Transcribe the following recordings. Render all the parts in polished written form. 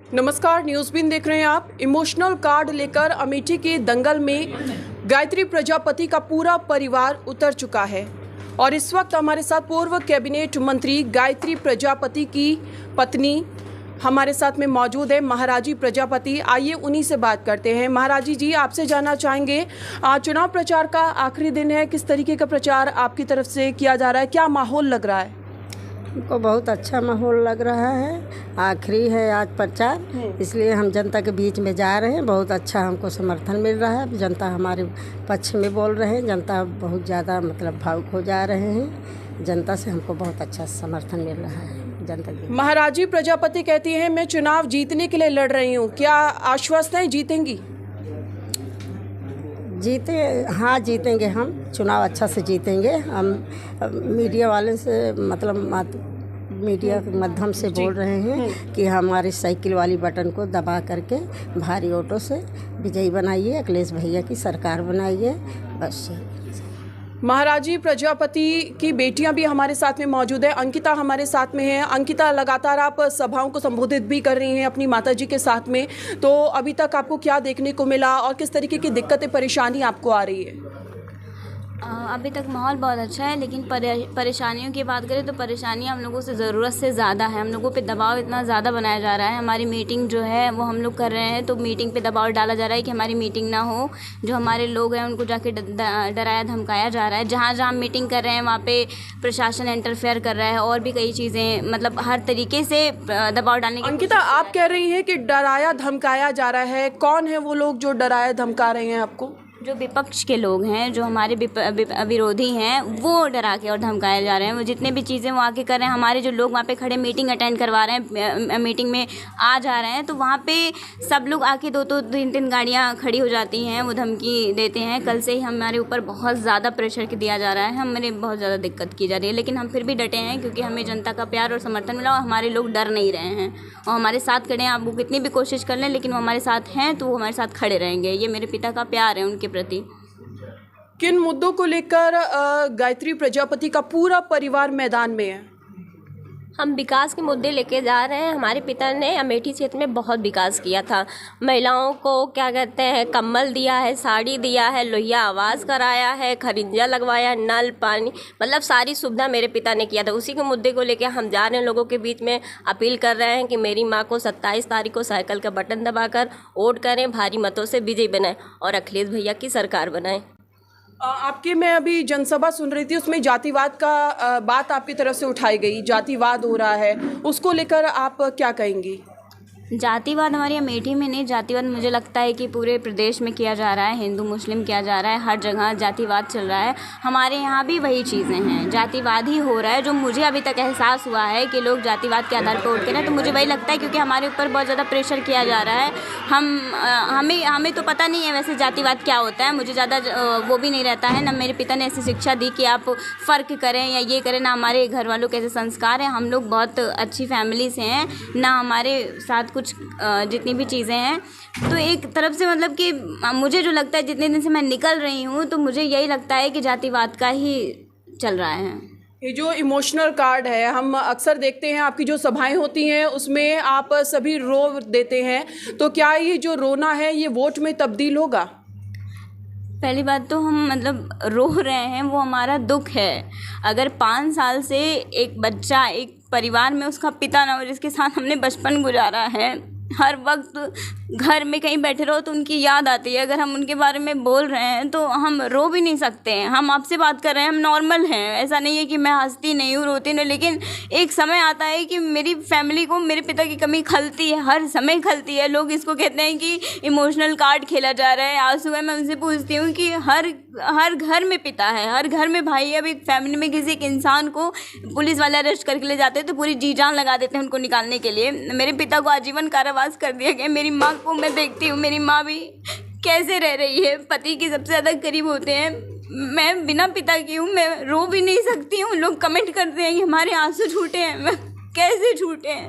नमस्कार, news been देख रहे हैं आप। इमोशनल कार्ड लेकर अमेठी के दंगल में गायत्री प्रजापति का पूरा परिवार उतर चुका है और इस वक्त हमारे साथ पूर्व कैबिनेट मंत्री गायत्री प्रजापति की पत्नी हमारे साथ में मौजूद है, महाराजी प्रजापति। आइए उन्हीं से बात करते हैं। महाराजी जी, आपसे जानना चाहेंगे, चुनाव प्रचार का आखिरी दिन है, किस तरीके का प्रचार आपकी तरफ से किया जा रहा है, क्या माहौल लग रहा है? हमको बहुत अच्छा माहौल लग रहा है। आखिरी है आज प्रचार, इसलिए हम जनता के बीच में जा रहे हैं। बहुत अच्छा हमको समर्थन मिल रहा है। जनता हमारे पक्ष में बोल रहे हैं। जनता बहुत ज़्यादा भावुक हो जा रहे हैं। जनता से हमको बहुत अच्छा समर्थन मिल रहा है। जनता की महाराजी प्रजापति कहती हैं, मैं चुनाव जीतने के लिए लड़ रही हूँ, क्या आश्वस्त हैं जीतेंगी? हाँ, जीतेंगे। हम चुनाव अच्छा से जीतेंगे। हम मीडिया वाले से मीडिया के माध्यम से बोल रहे हैं कि हमारी साइकिल वाली बटन को दबा करके भारी वोटों से विजयी बनाइए, अखिलेश भैया की सरकार बनाइए। बस महाराजी प्रजापति की बेटियां भी हमारे साथ में मौजूद है। अंकिता हमारे साथ में है। अंकिता, लगातार आप सभाओं को संबोधित भी कर रही हैं अपनी माताजी के साथ में, तो अभी तक आपको क्या देखने को मिला और किस तरीके की दिक्कतें परेशानी आपको आ रही है? अभी तक माहौल बहुत अच्छा है, लेकिन परेशानियों की बात करें तो परेशानियां हम लोगों से ज़रूरत से ज़्यादा है। हम लोगों पे दबाव इतना ज़्यादा बनाया जा रहा है। हमारी मीटिंग जो है वो हम लोग कर रहे हैं, तो मीटिंग पे दबाव डाला जा रहा है कि हमारी मीटिंग ना हो। जो हमारे लोग हैं उनको जाके डराया धमकाया जा रहा है। जहाँ जहाँ मीटिंग कर रहे हैं वहाँ पे प्रशासन इंटरफेयर कर रहा है और भी कई चीज़ें, मतलब हर तरीके से दबाव डालने की। अंकिता, आप कह रही हैं कि डराया धमकाया जा रहा है, कौन है वो लोग जो डराया धमका रहे हैं आपको? जो विपक्ष के लोग हैं, जो हमारे विरोधी हैं, वो डरा के और धमकाए जा रहे हैं। वो जितने भी चीज़ें वो आके कर रहे हैं, हमारे जो लोग वहाँ पे खड़े मीटिंग अटेंड करवा रहे हैं, मीटिंग में आ जा रहे हैं, तो वहाँ पे सब लोग आके दो तीन गाड़ियाँ खड़ी हो जाती हैं, वो धमकी देते हैं। कल से ही हमारे ऊपर बहुत ज़्यादा प्रेशर दिया जा रहा है, हमें बहुत ज़्यादा दिक्कत की जा रही है, लेकिन हम फिर भी डटे हैं क्योंकि हमें जनता का प्यार और समर्थन मिला और हमारे लोग डर नहीं रहे हैं और हमारे साथ खड़े हैं। आप वो कितनी भी कोशिश कर लें, लेकिन वो हमारे साथ हैं, तो वो हमारे साथ खड़े रहेंगे। ये मेरे पिता का प्यार है उनके प्रति। किन मुद्दों को लेकर गायत्री प्रजापति का पूरा परिवार मैदान में है? हम विकास के मुद्दे लेके जा रहे हैं। हमारे पिता ने अमेठी क्षेत्र में बहुत विकास किया था। महिलाओं को क्या कहते हैं, कंबल दिया है, साड़ी दिया है, लोहिया आवास कराया है, खरिंजा लगवाया, नल पानी, मतलब सारी सुविधा मेरे पिता ने किया था। उसी के मुद्दे को लेकर हम जा रहे हैं, लोगों के बीच में अपील कर रहे हैं कि मेरी माँ को 27 तारीख को साइकिल का बटन दबाकर वोट करें, भारी मतों से विजयी बनाएं और अखिलेश भैया की सरकार बनाएं। आपकी मैं अभी जनसभा सुन रही थी, उसमें जातिवाद का बात आपकी तरफ से उठाई गई, जातिवाद हो रहा है, उसको लेकर आप क्या कहेंगी? जातिवाद हमारी अमेठी में नहीं, जातिवाद मुझे लगता है कि पूरे प्रदेश में किया जा रहा है। हिंदू मुस्लिम किया जा रहा है, हर जगह जातिवाद चल रहा है। हमारे यहाँ भी वही चीज़ें हैं, जातिवाद ही हो रहा है। जो मुझे अभी तक एहसास हुआ है कि लोग जातिवाद के आधार पर वोट करें, तो मुझे वही लगता है क्योंकि हमारे ऊपर बहुत ज़्यादा प्रेशर किया जा रहा है। हमें तो पता नहीं है वैसे जातिवाद क्या होता है, मुझे ज़्यादा वो भी नहीं रहता है। ना मेरे पिता ने ऐसी शिक्षा दी कि आप फ़र्क करें या ये करें, ना हमारे घर वालों के ऐसे संस्कार हैं। हम लोग बहुत अच्छी फैमिली से हैं, ना हमारे साथ कुछ जितनी भी चीज़ें हैं। तो एक तरफ से मतलब कि मुझे जो लगता है, जितने दिन से मैं निकल रही हूँ, तो मुझे यही लगता है कि जातिवाद का ही चल रहा है। ये जो इमोशनल कार्ड है, हम अक्सर देखते हैं आपकी जो सभाएं होती हैं उसमें आप सभी रो देते हैं, तो क्या ये जो रोना है ये वोट में तब्दील होगा? पहली बात तो हम मतलब रो रहे हैं, वो हमारा दुख है। अगर 5 साल से एक बच्चा एक परिवार में उसका पिता ना हो, जिसके साथ हमने बचपन गुजारा है, हर वक्त घर में कहीं बैठे रहो तो उनकी याद आती है। अगर हम उनके बारे में बोल रहे हैं तो हम रो भी नहीं सकते हैं। हम आपसे बात कर रहे हैं, हम नॉर्मल हैं, ऐसा नहीं है कि मैं हंसती नहीं हूँ, रोती नहीं, लेकिन एक समय आता है कि मेरी फैमिली को मेरे पिता की कमी खलती है, हर समय खलती है। लोग इसको कहते हैं कि इमोशनल कार्ड खेला जा रहा है। आज सुबह मैं उनसे पूछती हूँ कि हर घर में पिता है, हर घर में भाई है। अब एक फैमिली में किसी एक इंसान को पुलिस वाले अरेस्ट करके ले जाते हैं तो पूरी जी जान लगा देते हैं उनको निकालने के लिए। मेरे पिता को आजीवन कारावास कर दिया गया। मेरी माँ को मैं देखती हूँ, मेरी माँ भी कैसे रह रही है, पति की सबसे ज़्यादा करीब होते हैं। मैं बिना पिता की हूँ, मैं रो भी नहीं सकती हूँ। लोग कमेंट करते हैं कि हमारे आंसू छूटे हैं, मैं कैसे छूटे हैं?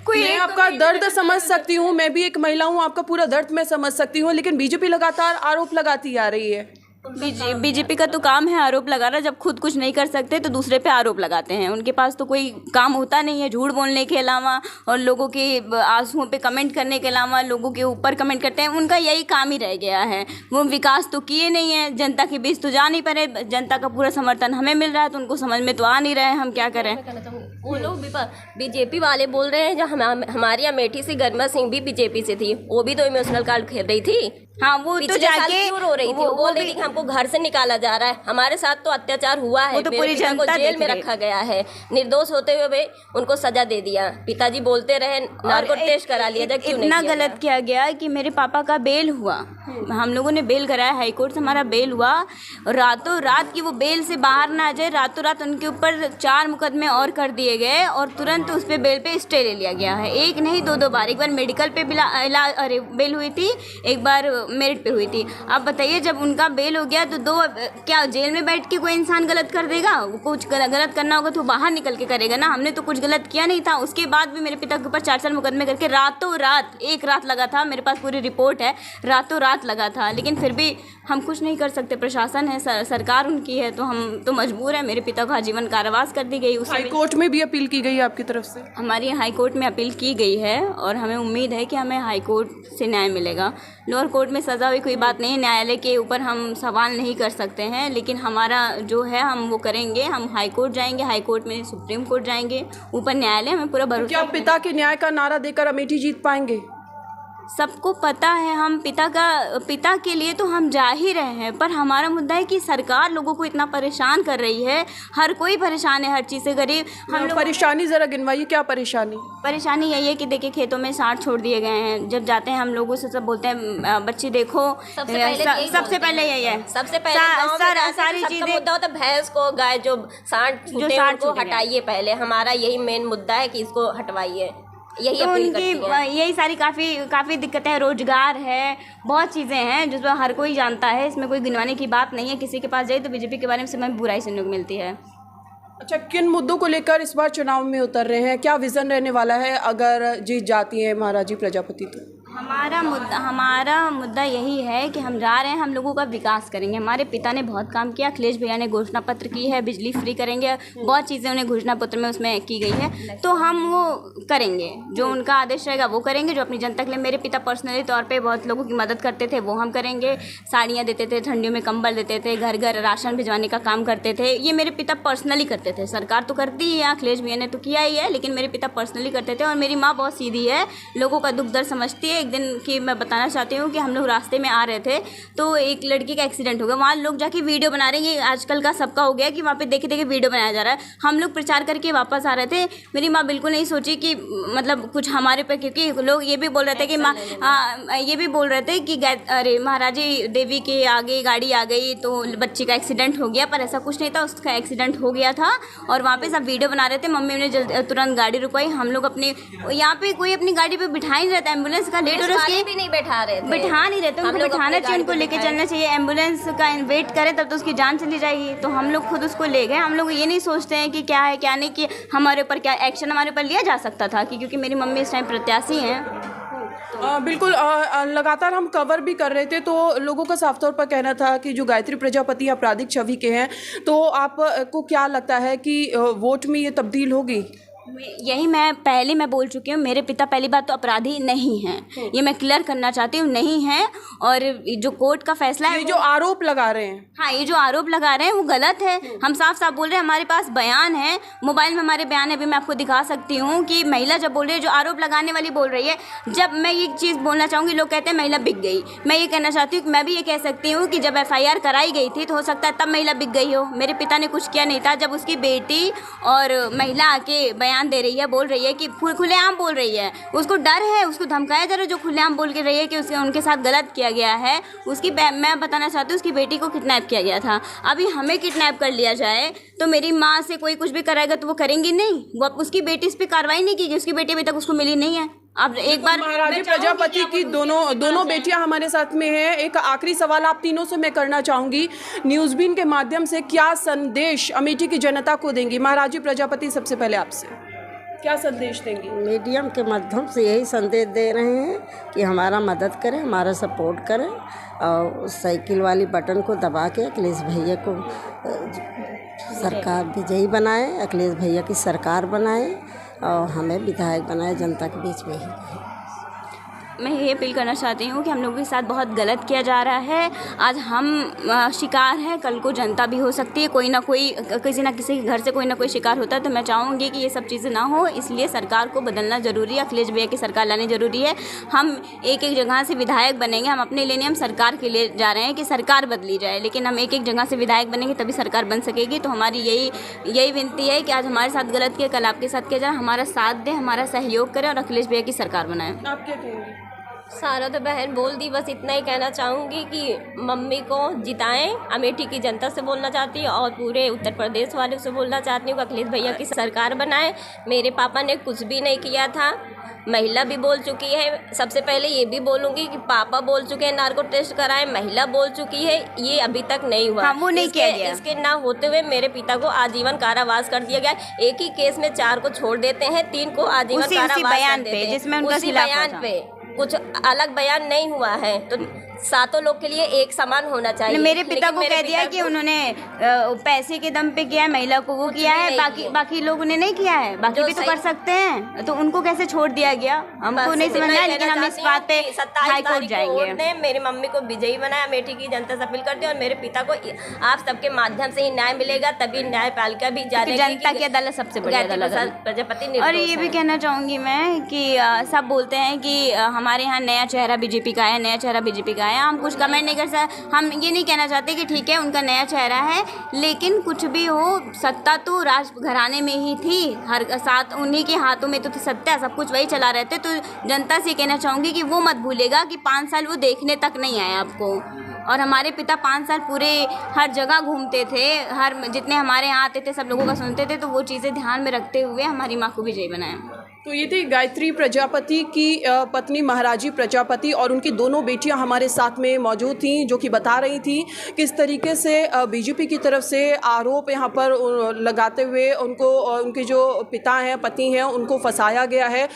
मैं आपका दर्द समझ सकती हूँ, मैं भी एक महिला हूँ, आपका पूरा दर्द मैं समझ सकती हूँ, लेकिन बीजेपी लगातार आरोप लगाती आ रही है। बीजेपी का तो काम है आरोप लगाना। जब खुद कुछ नहीं कर सकते तो दूसरे पे आरोप लगाते हैं। उनके पास तो कोई काम होता नहीं है झूठ बोलने के अलावा और लोगों के आंसुओं पे कमेंट करने के अलावा लोगों के ऊपर कमेंट करते हैं। उनका यही काम ही रह गया है। वो विकास तो किए नहीं है, जनता के बीच तो जा नहीं पाए। जनता का पूरा समर्थन हमें मिल रहा है तो उनको समझ में तो आ नहीं रहा है हम क्या करें। वो लोग बीजेपी वाले बोल रहे हैं जो हमारी अमेठी से गरिमा सिंह भी बीजेपी से थी, वो भी तो इमोशनल कार्ड खेल रही थी। हाँ, वो तो जाके क्यों रो रही थी? वो बोल रही थी कि हमको घर से निकाला जा रहा है, हमारे साथ तो अत्याचार हुआ है, तो पूरी जनता को जेल में देख रखा गया है, निर्दोष होते हुए भी उनको सजा दे दिया। पिताजी बोलते रहे नार्को टेस्ट करा लिया, जब क्यों नहीं इतना गलत किया गया कि मेरे पापा का बेल हुआ। हम लोगों ने बेल कराया, हाई कोर्ट से हमारा बेल हुआ। रातों रात की वो बेल से बाहर ना आ जाए, रातों रात उनके ऊपर 4 मुकदमे और कर दिए गए और तुरंत उस पर बेल पे स्टे ले लिया गया है। एक नहीं दो बार, एक बार मेडिकल पे बेल हुई थी, एक बार मेरिट पे हुई थी। अब बताइए जब उनका बेल हो गया तो क्या जेल में बैठ के कोई इंसान गलत कर देगा? कुछ गलत करना होगा तो बाहर निकल के करेगा ना। हमने तो कुछ गलत किया नहीं था। उसके बाद भी मेरे पिता के ऊपर 4 मुकदमे करके रातों रात, एक रात लगा था, मेरे पास पूरी रिपोर्ट है, रातों रात लगा था। लेकिन फिर भी हम कुछ नहीं कर सकते। प्रशासन है, सरकार उनकी है, तो हम तो मजबूर है। मेरे पिता को आजीवन कारावास कर दी गई। हाई कोर्ट में भी अपील की गई है आपकी तरफ से? हमारी हाई कोर्ट में अपील की गई है और हमें उम्मीद है कि हमें हाई कोर्ट से न्याय मिलेगा। लोअर कोर्ट में सज़ा हुई कोई बात नहीं, न्यायालय के ऊपर हम सवाल नहीं कर सकते हैं, लेकिन हमारा जो है हम वो करेंगे। हम हाई कोर्ट जाएंगे, हाई कोर्ट में सुप्रीम कोर्ट जाएंगे, ऊपर न्यायालय, हमें पूरा भरोसा। क्या पिता के न्याय का नारा देकर अमेठी जीत पाएंगे? सबको पता है हम पिता के लिए तो हम जा ही रहे हैं, पर हमारा मुद्दा है कि सरकार लोगों को इतना परेशान कर रही है। हर कोई परेशान है, हर चीज़ से गरीब। हम लोग परेशानी ज़रा गिनवाइए, क्या परेशानी? परेशानी यही है कि देखिए खेतों में सांड छोड़ दिए गए हैं। जब जाते हैं हम लोगों से सब बोलते हैं बच्ची देखो, सबसे पहले यही है। सबसे पहले सारी चीजें मुद्दा होता है भैंस को, गाय जो सांड को हटाइए पहले। हमारा यही मेन मुद्दा है कि इसको हटवाइए, यही तो अपील करती हैं। यही सारी काफ़ी दिक्कतें हैं। रोजगार है, बहुत चीज़ें हैं जिस पर हर कोई जानता है। इसमें कोई गिनवाने की बात नहीं है। किसी के पास जाए तो बीजेपी के बारे में समय बुराई सुनने को मिलती है। अच्छा, किन मुद्दों को लेकर इस बार चुनाव में उतर रहे हैं? क्या विजन रहने वाला है अगर जीत जाती है महाराजी प्रजापति तो? हमारा मुद्दा यही है कि हम जा रहे हैं, हम लोगों का विकास करेंगे। हमारे पिता ने बहुत काम किया। अखिलेश भैया ने घोषणा पत्र की है, बिजली फ्री करेंगे, बहुत चीज़ें उन्हें घोषणा पत्र में उसमें की गई है। तो हम वो करेंगे, जो उनका आदेश रहेगा वो करेंगे। जो अपनी जनता के लिए मेरे पिता पर्सनली तौर पे बहुत लोगों की मदद करते थे वो हम करेंगे। साड़ियाँ देते थे, ठंडियों में कंबल देते थे, घर घर राशन भिजवाने का काम करते थे। ये मेरे पिता पर्सनली करते थे। सरकार तो करती ही है, अखिलेश भैया ने तो किया ही है, लेकिन मेरे पिता पर्सनली करते थे। और मेरी माँ बहुत सीधी है, लोगों का दुख दर्द समझती है। एक दिन की मैं बताना चाहती हूँ कि हम लोग रास्ते में आ रहे थे तो एक लड़की का एक्सीडेंट हो गया। वहाँ लोग जाके वीडियो बना रहे हैं। ये आजकल का सबका हो गया कि वहाँ पे देखे देखे वीडियो बनाया जा रहा है। हम लोग प्रचार करके वापस आ रहे थे। मेरी माँ बिल्कुल नहीं सोची कि मतलब कुछ हमारे पे, क्योंकि लोग ये भी बोल रहे थे कि माँ ये भी बोल रहे थे कि अरे महाराजी देवी के आगे गाड़ी आ गई तो बच्ची का एक्सीडेंट हो गया, पर ऐसा कुछ नहीं था। उसका एक्सीडेंट हो गया था और वहाँ पे सब वीडियो बना रहे थे। मम्मी ने तुरंत गाड़ी रुकवाई। हम लोग अपने यहाँ पे कोई अपनी गाड़ी पे बिठा ही नहीं रहता। एम्बुलेंस का लेट हो रहा है, भी नहीं बैठा नहीं रहते। उनको बिठाना चाहिए, उनको लेके चलना चाहिए। एम्बुलेंस का वेट करें तब तो उसकी जान चली जाएगी। तो हम लोग खुद उसको ले गए। हम लोग ये नहीं सोचते हैं कि क्या है क्या नहीं, कि हमारे ऊपर क्या एक्शन हमारे ऊपर लिया जा सकता था, क्योंकि मेरी मम्मी इस टाइम प्रत्याशी हैं। बिल्कुल लगातार हम कवर भी कर रहे थे तो लोगों का साफ तौर पर कहना था कि जो गायत्री प्रजापति आपराधिक छवि के हैं, तो आपको क्या लगता है कि वोट में ये तब्दील होगी? यही मैं बोल चुकी हूँ। मेरे पिता पहली बात तो अपराधी नहीं हैं, ये मैं क्लियर करना चाहती हूँ, नहीं हैं। और जो कोर्ट का फैसला है, ये जो आरोप लगा रहे हैं, हाँ, ये जो आरोप लगा रहे हैं वो गलत है। हम साफ साफ बोल रहे हैं। हमारे पास बयान है, मोबाइल में हमारे बयान है, अभी मैं आपको दिखा सकती हूँ कि महिला जब बोल रही है, जो आरोप लगाने वाली बोल रही है। जब मैं ये चीज़ बोलना चाहूँगी, लोग कहते हैं महिला बिक गई। मैं ये कहना चाहती हूँ कि मैं भी ये कह सकती हूँ कि जब FIR कराई गई थी तो हो सकता है तब महिला बिक गई हो। मेरे पिता ने कुछ किया नहीं था। जब उसकी बेटी और महिला आके बयान दे रही है, बोल रही है कि खुलेआम बोल रही है, उसको डर है, उसको धमकाया जा रहा है, जो खुलेआम बोल के रही है कि उनके साथ गलत किया गया है। मैं बताना चाहती हूँ उसकी बेटी को किडनैप किया गया था। अभी हमें किडनैप कर लिया जाए तो मेरी माँ से कोई कुछ भी कराएगा तो वो करेंगी नहीं। वो उसकी बेटी इस पर कार्रवाई नहीं की, उसकी बेटी अभी तक उसको मिली नहीं है। अब एक बार महाराजी प्रजापति की दोनों बेटियां हमारे साथ में हैं। एक आखिरी सवाल आप तीनों से मैं करना चाहूंगी, न्यूज़बीन के माध्यम से क्या संदेश अमेठी की जनता को देंगी? महाराजी प्रजापति, सबसे पहले आपसे। क्या संदेश देंगे? मीडियम के माध्यम से यही संदेश दे रहे हैं कि हमारा मदद करें, हमारा सपोर्ट करें और उस साइकिल वाली बटन को दबा के अखिलेश भैया को सरकार विजयी बनाए, अखिलेश भैया की सरकार बनाए और हमें विधायक बनाए, जनता के बीच में ही। मैं ये अपील करना चाहती हूँ कि हम लोगों के साथ बहुत गलत किया जा रहा है। आज हम शिकार हैं, कल को जनता भी हो सकती है, कोई ना कोई किसी ना किसी के घर से कोई ना कोई शिकार होता है। तो मैं चाहूँगी कि ये सब चीज़ें ना हो, इसलिए सरकार को बदलना ज़रूरी है, अखिलेश भैया की सरकार लानी ज़रूरी है। हम एक एक जगह से विधायक बनेंगे, हम अपने लिए नहीं, हम सरकार के लिए जा रहे हैं कि सरकार बदली जाए, लेकिन हम एक एक जगह से विधायक बनेंगे तभी सरकार बन सकेगी। तो हमारी यही विनती है कि आज हमारे साथ गलत किया, कल आपके साथ किया जाए, हमारा साथ दें, हमारा सहयोग करें और अखिलेश भैया की सरकार बनाएं। आप क्या कहेंगे? सारा तो बहन बोल दी, बस इतना ही कहना चाहूँगी कि मम्मी को जिताएं। अमेठी की जनता से बोलना चाहती हूँ और पूरे उत्तर प्रदेश वालों से बोलना चाहती हूँ कि अखिलेश भैया की सरकार बनाएं। मेरे पापा ने कुछ भी नहीं किया था, महिला भी बोल चुकी है। सबसे पहले ये भी बोलूँगी कि पापा बोल चुके हैं नार्को टेस्ट कराएं, महिला बोल चुकी है, ये अभी तक नहीं हुआ। हाँ, वो नहीं किया गया। इसके ना होते हुए मेरे पिता को आजीवन कारावास कर दिया गया। एक ही केस में 4 को छोड़ देते हैं, 3 को आजीवन कारावास कर देते हैं। जिसमें उनका उसी खिलाफ बयान पे कुछ अलग बयान नहीं हुआ है, तो सातों लोग के लिए एक समान होना चाहिए। मेरे पिता को कह दिया कि उन्होंने पैसे के दम पे किया है, महिला को वो किया है, बाकी लोगों ने नहीं किया है, बाकी भी तो कर सकते हैं, तो उनको कैसे छोड़ दिया गया हमको नहीं समझ आया। लेकिन हम इस बात पे हाई कोर्ट जाएंगे। मेरी मम्मी को विजयी बनाया, अमेठी की जनता से अपील करती है और मेरे पिता को आप सबके माध्यम से ही न्याय मिलेगा, तभी न्यायपालिका भी जानेगी। जनता की अदालत सबसे बड़ी अदालत है। प्रजापति। और ये भी कहना चाहूँगी मैं कि सब बोलते हैं कि हमारे यहाँ नया चेहरा बीजेपी का है, नया चेहरा बीजेपी का है। हम कुछ कमेंट नहीं कर सकते, हम ये नहीं कहना चाहते कि ठीक है उनका नया चेहरा है, लेकिन कुछ भी हो, सत्ता तो राजघराने में ही थी, हर साथ उन्हीं के हाथों में तो सत्ता, सब कुछ वही चला रहे थे। तो जनता से कहना चाहूँगी कि वो मत भूलेगा कि 5 साल वो देखने तक नहीं आए आपको। और हमारे पिता 5 साल पूरे हर जगह घूमते थे, हर जितने हमारे यहाँ आते थे सब लोगों का सुनते थे, तो वो चीज़ें ध्यान में रखते हुए हमारी माँ को विजयी बनाया। तो ये थी गायत्री प्रजापति की पत्नी महाराजी प्रजापति और उनकी दोनों बेटियां हमारे साथ में मौजूद थीं, जो कि बता रही थी किस तरीके से बीजेपी की तरफ से आरोप यहां पर लगाते हुए उनको, उनके जो पिता हैं, पति हैं, उनको फंसाया गया है।